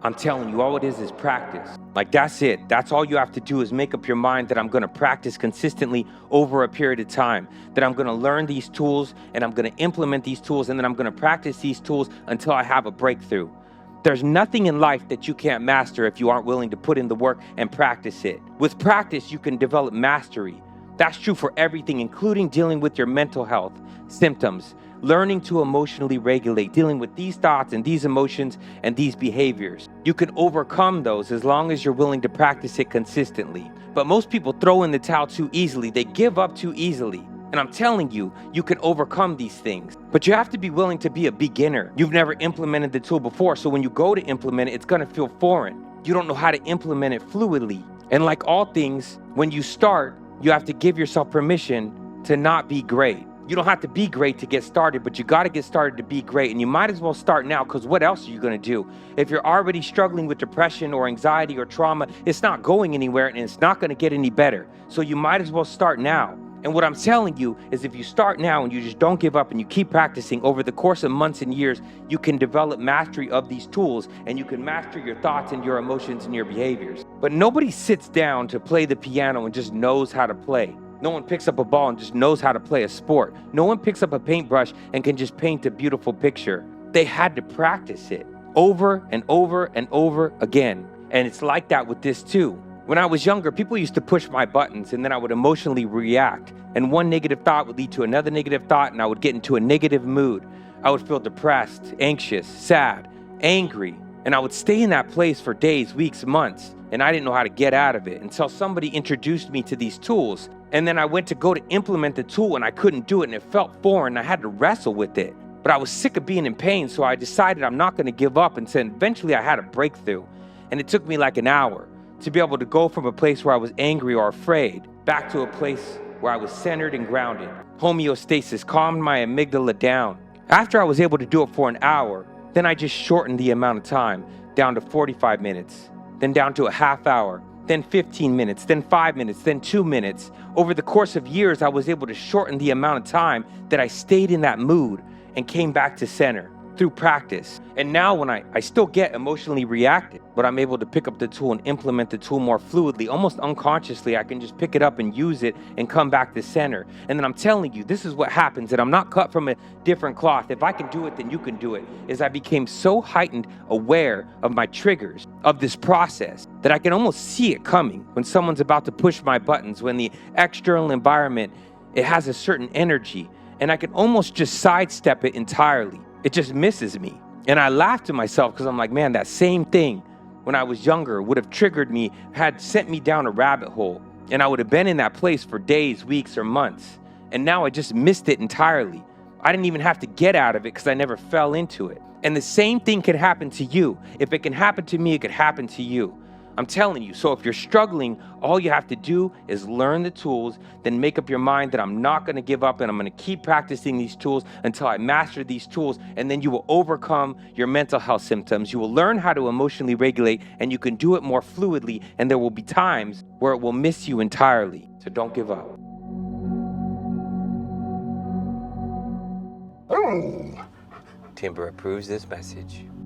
I'm telling you, all it is practice. Like, that's it. That's all you have to do is make up your mind that I'm gonna practice consistently over a period of time, that I'm gonna learn these tools and I'm gonna implement these tools and then I'm gonna practice these tools until I have a breakthrough. There's nothing in life that you can't master if you aren't willing to put in the work and practice it. With practice, you can develop mastery. That's true for everything, including dealing with your mental health symptoms, learning to emotionally regulate, dealing with these thoughts and these emotions and these behaviors. You can overcome those as long as you're willing to practice it consistently. But most people throw in the towel too easily. They give up too easily. And I'm telling you, you can overcome these things. But you have to be willing to be a beginner. You've never implemented the tool before, so when you go to implement it, it's gonna feel foreign. You don't know how to implement it fluidly. And like all things, when you start, you have to give yourself permission to not be great. You don't have to be great to get started, but you got to get started to be great. And you might as well start now, because what else are you going to do? If you're already struggling with depression or anxiety or trauma, it's not going anywhere and it's not going to get any better. So you might as well start now. And what I'm telling you is if you start now and you just don't give up and you keep practicing over the course of months and years, you can develop mastery of these tools and you can master your thoughts and your emotions and your behaviors. But nobody sits down to play the piano and just knows how to play. No one picks up a ball and just knows how to play a sport. No one picks up a paintbrush and can just paint a beautiful picture. They had to practice it over and over and over again. And it's like that with this too. When I was younger, people used to push my buttons and then I would emotionally react. And one negative thought would lead to another negative thought and I would get into a negative mood. I would feel depressed, anxious, sad, angry. And I would stay in that place for days, weeks, months. And I didn't know how to get out of it until somebody introduced me to these tools. And then I went to go to implement the tool and I couldn't do it and it felt foreign. I had to wrestle with it. But I was sick of being in pain, so I decided I'm not going to give up. And so eventually I had a breakthrough. And it took me like an hour to be able to go from a place where I was angry or afraid back to a place where I was centered and grounded. Homeostasis calmed my amygdala down. After I was able to do it for an hour, then I just shortened the amount of time down to 45 minutes, then down to a half hour, then 15 minutes, then 5 minutes, then 2 minutes. Over the course of years, I was able to shorten the amount of time that I stayed in that mood and came back to center through practice. And now when I still get emotionally reactive, but I'm able to pick up the tool and implement the tool more fluidly, almost unconsciously. I can just pick it up and use it and come back to center. And then I'm telling you, this is what happens, and I'm not cut from a different cloth. If I can do it, then you can do it. Is I became so heightened aware of my triggers, of this process, that I can almost see it coming when someone's about to push my buttons, when the external environment, it has a certain energy, and I can almost just sidestep it entirely. It just misses me. And I laugh to myself because I'm like, man, that same thing when I was younger would have triggered me, had sent me down a rabbit hole. And I would have been in that place for days, weeks, or months. And now I just missed it entirely. I didn't even have to get out of it because I never fell into it. And the same thing can happen to you. If it can happen to me, it could happen to you. I'm telling you. So if you're struggling, all you have to do is learn the tools, then make up your mind that I'm not going to give up and I'm going to keep practicing these tools until I master these tools, and then you will overcome your mental health symptoms. You will learn how to emotionally regulate and you can do it more fluidly, and there will be times where it will miss you entirely. So don't give up. Timber approves this message.